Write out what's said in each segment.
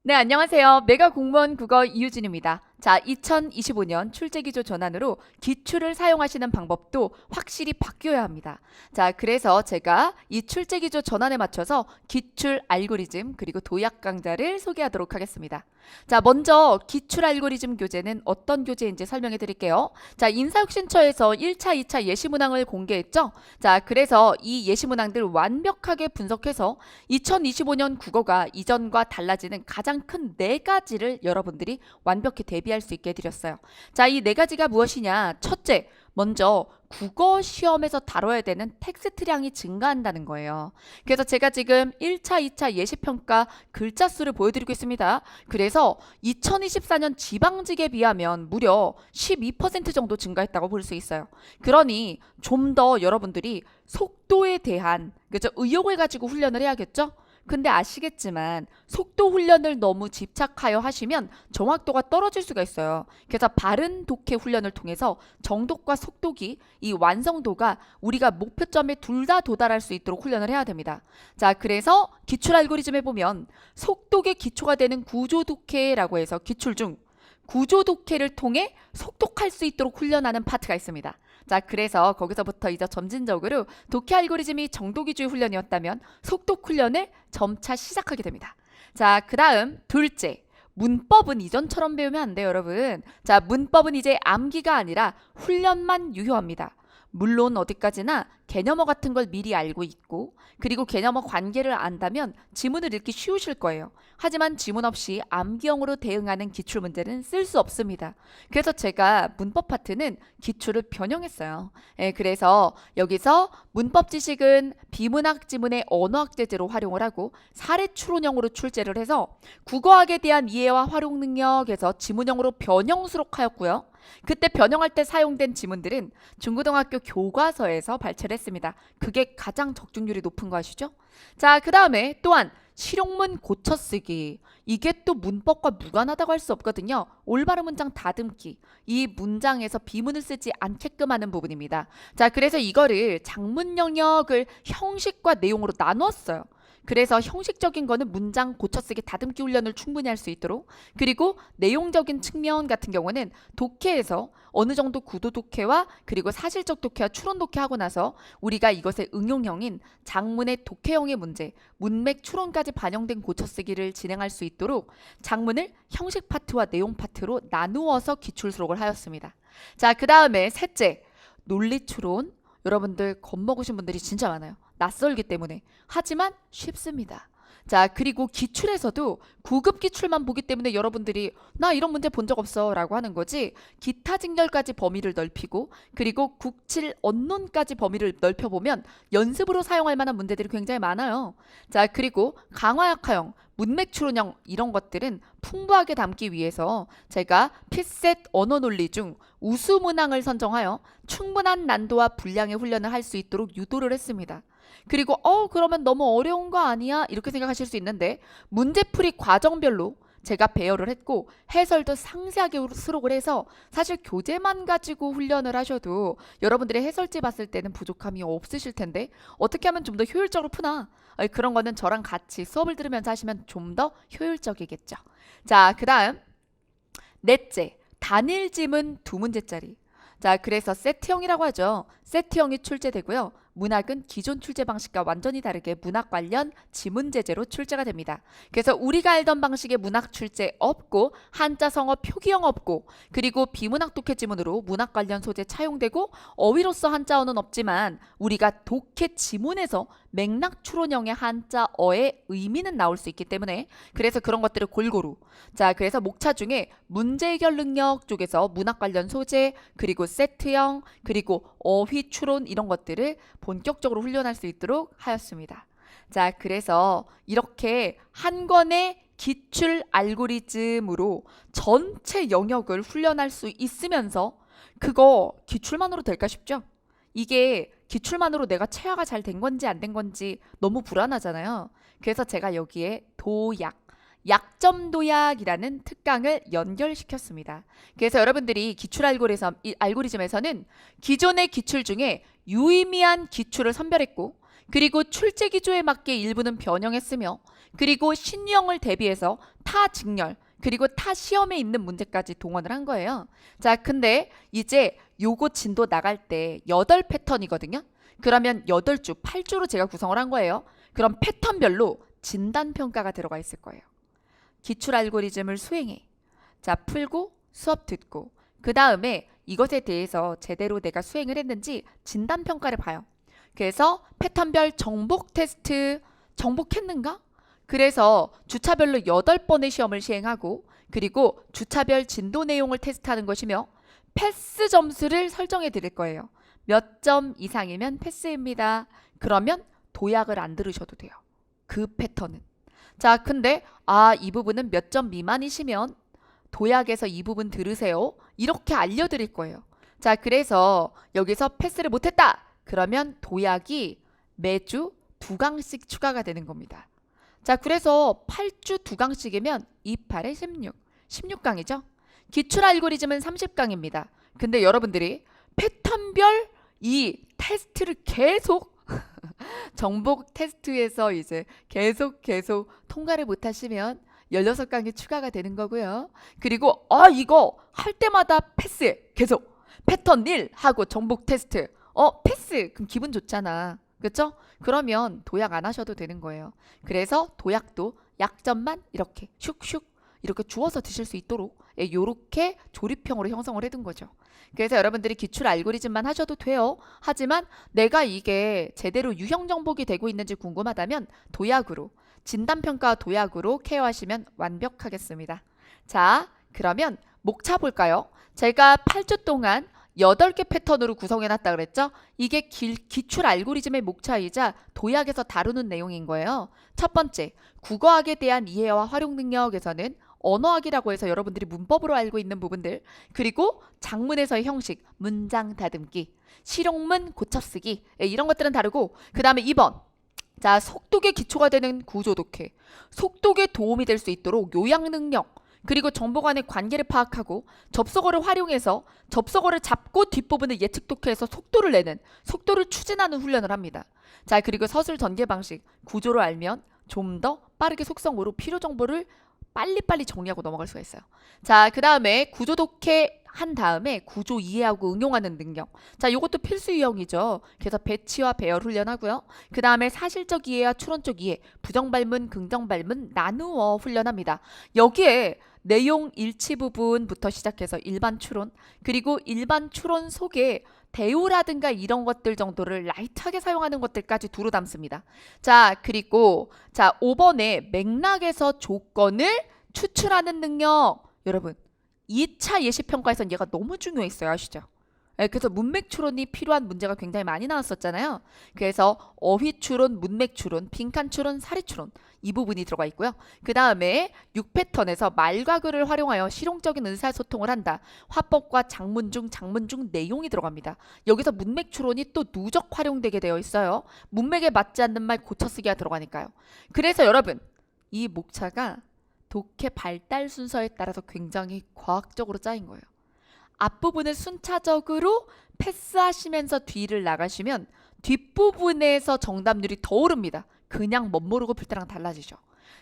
네, 안녕하세요. 메가 공무원 국어 이유진입니다. 자, 2025년 출제기조 전환으로 기출을 사용하시는 방법도 확실히 바뀌어야 합니다. 자, 그래서 제가 이 출제기조 전환에 맞춰서 기출 알고리즘 그리고 도약 강좌를 소개하도록 하겠습니다. 자, 먼저 기출 알고리즘 교재는 어떤 교재인지 설명해 드릴게요. 자, 인사혁신처에서 1차, 2차 예시문항을 공개했죠? 자, 그래서 이 예시문항들 완벽하게 분석해서 2025년 국어가 이전과 달라지는 가장 큰 네 가지를 여러분들이 완벽히 대비할 수 있게 해드렸어요. 자, 이 네 가지가 무엇이냐? 첫째, 먼저 국어 시험에서 다뤄야 되는 텍스트량이 증가한다는 거예요. 그래서 제가 지금 1차, 2차 예시평가 글자 수를 보여드리고 있습니다. 그래서 2024년 지방직에 비하면 무려 12% 정도 증가했다고 볼 수 있어요. 그러니 좀 더 여러분들이 속도에 대한 그죠? 의욕을 가지고 훈련을 해야겠죠? 근데 아시겠지만 속도 훈련을 너무 집착하여 하시면 정확도가 떨어질 수가 있어요. 그래서 바른 독해 훈련을 통해서 정독과 속독이 이 완성도가 우리가 목표점에 둘 다 도달할 수 있도록 훈련을 해야 됩니다. 자, 그래서 기출 알고리즘에 보면 속독의 기초가 되는 구조 독해라고 해서 기출 중 구조 독해를 통해 속독할 수 있도록 훈련하는 파트가 있습니다. 자, 그래서 거기서부터 이제 점진적으로 독해 알고리즘이 정독 위주의 훈련이었다면 속독 훈련을 점차 시작하게 됩니다. 자, 그 다음 둘째. 문법은 이전처럼 배우면 안 돼요, 여러분. 자, 문법은 이제 암기가 아니라 훈련만 유효합니다. 물론 어디까지나 개념어 같은 걸 미리 알고 있고 그리고 개념어 관계를 안다면 지문을 읽기 쉬우실 거예요. 하지만 지문 없이 암기형으로 대응하는 기출문제는 쓸 수 없습니다. 그래서 제가 문법 파트는 기출을 변형했어요. 그래서 여기서 문법 지식은 비문학 지문의 언어학 제재로 활용을 하고 사례 추론형으로 출제를 해서 국어학에 대한 이해와 활용 능력에서 지문형으로 변형 수록하였고요. 그때 변형할 때 사용된 지문들은 중고등학교 교과서에서 발췌를 했습니다. 그게 가장 적중률이 높은 거 아시죠? 자, 그 다음에 또한 실용문 고쳐쓰기. 이게 또 문법과 무관하다고 할 수 없거든요. 올바른 문장 다듬기. 이 문장에서 비문을 쓰지 않게끔 하는 부분입니다. 자, 그래서 이거를 작문 영역을 형식과 내용으로 나누었어요. 그래서 형식적인 거는 문장 고쳐쓰기 다듬기 훈련을 충분히 할 수 있도록 그리고 내용적인 측면 같은 경우는 독해에서 어느 정도 구도 독해와 그리고 사실적 독해와 추론 독해하고 나서 우리가 이것의 응용형인 장문의 독해형의 문제, 문맥 추론까지 반영된 고쳐쓰기를 진행할 수 있도록 장문을 형식 파트와 내용 파트로 나누어서 기출 수록을 하였습니다. 자, 그 다음에 셋째, 논리 추론. 여러분들 겁먹으신 분들이 진짜 많아요. 낯설기 때문에. 하지만 쉽습니다. 자, 그리고 기출에서도 9급 기출만 보기 때문에 여러분들이 나 이런 문제 본 적 없어 라고 하는 거지 기타 직렬까지 범위를 넓히고 그리고 국칠 언론까지 범위를 넓혀보면 연습으로 사용할 만한 문제들이 굉장히 많아요. 자, 그리고 강화약화형 문맥 추론형 이런 것들은 풍부하게 담기 위해서 제가 피셋 언어 논리 중 우수 문항을 선정하여 충분한 난도와 분량의 훈련을 할 수 있도록 유도를 했습니다. 그리고 그러면 너무 어려운 거 아니야? 이렇게 생각하실 수 있는데 문제풀이 과정별로 제가 배열을 했고 해설도 상세하게 수록을 해서 사실 교재만 가지고 훈련을 하셔도 여러분들의 해설지 봤을 때는 부족함이 없으실 텐데 어떻게 하면 좀 더 효율적으로 푸나? 그런 거는 저랑 같이 수업을 들으면서 하시면 좀 더 효율적이겠죠. 자, 그 다음 넷째, 단일 지문 두 문제짜리. 자, 그래서 세트형이라고 하죠. 세트형이 출제되고요. 문학은 기존 출제 방식과 완전히 다르게 문학 관련 지문 제재로 출제가 됩니다. 그래서 우리가 알던 방식의 문학 출제 없고 한자 성어 표기형 없고 그리고 비문학 독해 지문으로 문학 관련 소재 차용되고 어휘로서 한자어는 없지만 우리가 독해 지문에서 맥락 추론형의 한자어의 의미는 나올 수 있기 때문에 그래서 그런 것들을 골고루 자, 그래서 목차 중에 문제 해결 능력 쪽에서 문학 관련 소재 그리고 세트형 그리고 어휘 추론 이런 것들을 본격적으로 훈련할 수 있도록 하였습니다. 자, 그래서 이렇게 한 권의 기출 알고리즘으로 전체 영역을 훈련할 수 있으면서 그거 기출만으로 될까 싶죠? 이게 기출만으로 내가 체화가 잘 된 건지 안 된 건지 너무 불안하잖아요. 그래서 제가 여기에 도약, 약점 도약이라는 특강을 연결시켰습니다. 그래서 여러분들이 기출 알고리즘에서는 기존의 기출 중에 유의미한 기출을 선별했고 그리고 출제 기조에 맞게 일부는 변형했으며 그리고 신유형을 대비해서 타 직렬 그리고 타 시험에 있는 문제까지 동원을 한 거예요. 자, 근데 이제 요거 진도 나갈 때 8패턴이거든요. 그러면 8주, 8주로 제가 구성을 한 거예요. 그럼 패턴별로 진단평가가 들어가 있을 거예요. 기출 알고리즘을 수행해. 자, 풀고 수업 듣고 그 다음에 이것에 대해서 제대로 내가 수행을 했는지 진단평가를 봐요. 그래서 패턴별 정복 테스트 정복했는가? 그래서 주차별로 8번의 시험을 시행하고 그리고 주차별 진도 내용을 테스트하는 것이며 패스 점수를 설정해 드릴 거예요. 몇 점 이상이면 패스입니다. 그러면 도약을 안 들으셔도 돼요. 그 패턴은. 자, 근데 이 부분은 몇 점 미만이시면 도약에서 이 부분 들으세요. 이렇게 알려드릴 거예요. 자, 그래서 여기서 패스를 못했다. 그러면 도약이 매주 2강씩 추가가 되는 겁니다. 자, 그래서 8주 2강씩이면 2, 8에 16. 16강이죠. 기출 알고리즘은 30강입니다. 근데 여러분들이 패턴별 이 테스트를 계속 정복 테스트에서 이제 계속 통과를 못하시면 16강이 추가가 되는 거고요. 그리고 이거 할 때마다 패스 계속 패턴 1 하고 정복 테스트 패스 그럼 기분 좋잖아. 그렇죠? 그러면 도약 안 하셔도 되는 거예요. 그래서 도약도 약점만 이렇게 슉슉 이렇게 주워서 드실 수 있도록 이렇게 조립형으로 형성을 해둔 거죠. 그래서 여러분들이 기출 알고리즘만 하셔도 돼요. 하지만 내가 이게 제대로 유형 정복이 되고 있는지 궁금하다면 도약으로 진단평가 도약으로 케어하시면 완벽하겠습니다. 자, 그러면 목차 볼까요? 제가 8주 동안 8개 패턴으로 구성해놨다 그랬죠? 이게 기출 알고리즘의 목차이자 도약에서 다루는 내용인 거예요. 첫 번째, 국어학에 대한 이해와 활용 능력에서는 언어학이라고 해서 여러분들이 문법으로 알고 있는 부분들, 그리고 작문에서의 형식, 문장 다듬기, 실용문 고쳐쓰기 이런 것들은 다르고, 그 다음에 2번 자, 속독의 기초가 되는 구조 독해, 속독에 도움이 될 수 있도록 요약 능력, 그리고 정보 간의 관계를 파악하고 접속어를 활용해서 접속어를 잡고 뒷부분을 예측 독해해서 속도를 내는, 속도를 추진하는 훈련을 합니다. 자, 그리고 서술 전개 방식, 구조를 알면 좀 더 빠르게 속성으로 필요 정보를 빨리빨리 정리하고 넘어갈 수가 있어요. 자, 그 다음에 구조 독해 한 다음에 구조 이해하고 응용하는 능력. 자, 이것도 필수 유형이죠. 그래서 배치와 배열 훈련하고요. 그 다음에 사실적 이해와 추론적 이해, 부정발문, 긍정발문 나누어 훈련합니다. 여기에 내용 일치 부분부터 시작해서 일반 추론, 그리고 일반 추론 속에 대우라든가 이런 것들 정도를 라이트하게 사용하는 것들까지 두루 담습니다. 자, 그리고 5번에 맥락에서 조건을 추출하는 능력. 여러분, 2차 예시평가에선 얘가 너무 중요했어요. 아시죠? 그래서 문맥 추론이 필요한 문제가 굉장히 많이 나왔었잖아요. 그래서 어휘 추론, 문맥 추론, 빈칸 추론, 사리 추론 이 부분이 들어가 있고요. 그 다음에 6패턴에서 말과 글을 활용하여 실용적인 의사소통을 한다. 화법과 장문 중 내용이 들어갑니다. 여기서 문맥 추론이 또 누적 활용되게 되어 있어요. 문맥에 맞지 않는 말 고쳐쓰기가 들어가니까요. 그래서 여러분, 이 목차가 독해 발달 순서에 따라서 굉장히 과학적으로 짜인 거예요. 앞부분을 순차적으로 패스하시면서 뒤를 나가시면 뒷부분에서 정답률이 더 오릅니다. 그냥 멋모르고 풀 때랑 달라지죠.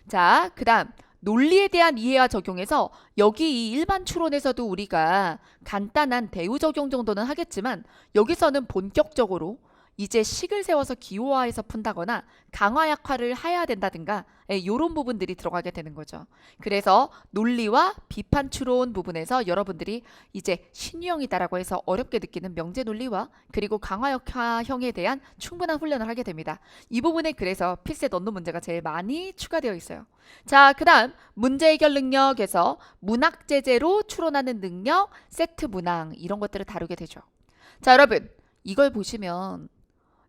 자, 그 다음 논리에 대한 이해와 적용해서 여기 이 일반 추론에서도 우리가 간단한 대우 적용 정도는 하겠지만 여기서는 본격적으로 이제 식을 세워서 기호화해서 푼다거나 강화 약화를 해야 된다든가 이런 부분들이 들어가게 되는 거죠. 그래서 논리와 비판 추론 부분에서 여러분들이 이제 신유형이다라고 해서 어렵게 느끼는 명제 논리와 그리고 강화 약화형에 대한 충분한 훈련을 하게 됩니다. 이 부분에 그래서 필셋 언론 문제가 제일 많이 추가되어 있어요. 자, 그 다음 문제 해결 능력에서 문학 제재로 추론하는 능력, 세트 문항 이런 것들을 다루게 되죠. 자, 여러분 이걸 보시면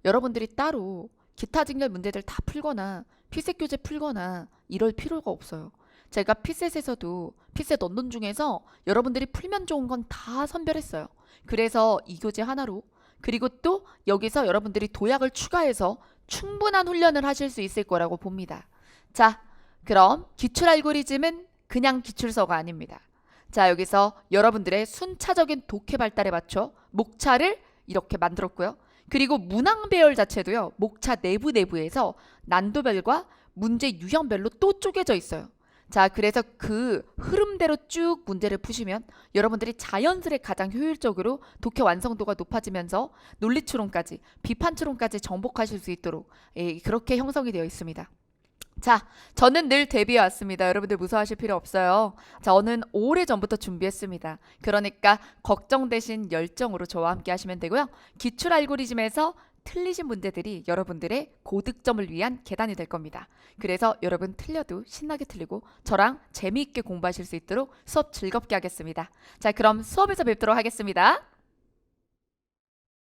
여러분들이 따로 기타 직렬 문제들 다 풀거나 필셋 교재 풀거나 이럴 필요가 없어요. 제가 필셋에서도 필셋 언론 중에서 여러분들이 풀면 좋은 건 다 선별했어요. 그래서 이 교재 하나로, 그리고 또 여기서 여러분들이 도약을 추가해서 충분한 훈련을 하실 수 있을 거라고 봅니다. 자, 그럼 기출 알고리즘은 그냥 기출서가 아닙니다. 자, 여기서 여러분들의 순차적인 독해 발달에 맞춰 목차를 이렇게 만들었고요. 그리고 문항 배열 자체도요. 목차 내부에서 난도별과 문제 유형별로 또 쪼개져 있어요. 자, 그래서 그 흐름대로 쭉 문제를 푸시면 여러분들이 자연스레 가장 효율적으로 독해 완성도가 높아지면서 논리추론까지, 비판추론까지 정복하실 수 있도록 그렇게 형성이 되어 있습니다. 자, 저는 늘 대비해 왔습니다. 여러분들 무서워하실 필요 없어요. 저는 오래전부터 준비했습니다. 그러니까 걱정되신 열정으로 저와 함께 하시면 되고요. 기출 알고리즘에서 틀리신 문제들이 여러분들의 고득점을 위한 계단이 될 겁니다. 그래서 여러분 틀려도 신나게 틀리고 저랑 재미있게 공부하실 수 있도록 수업 즐겁게 하겠습니다. 자, 그럼 수업에서 뵙도록 하겠습니다.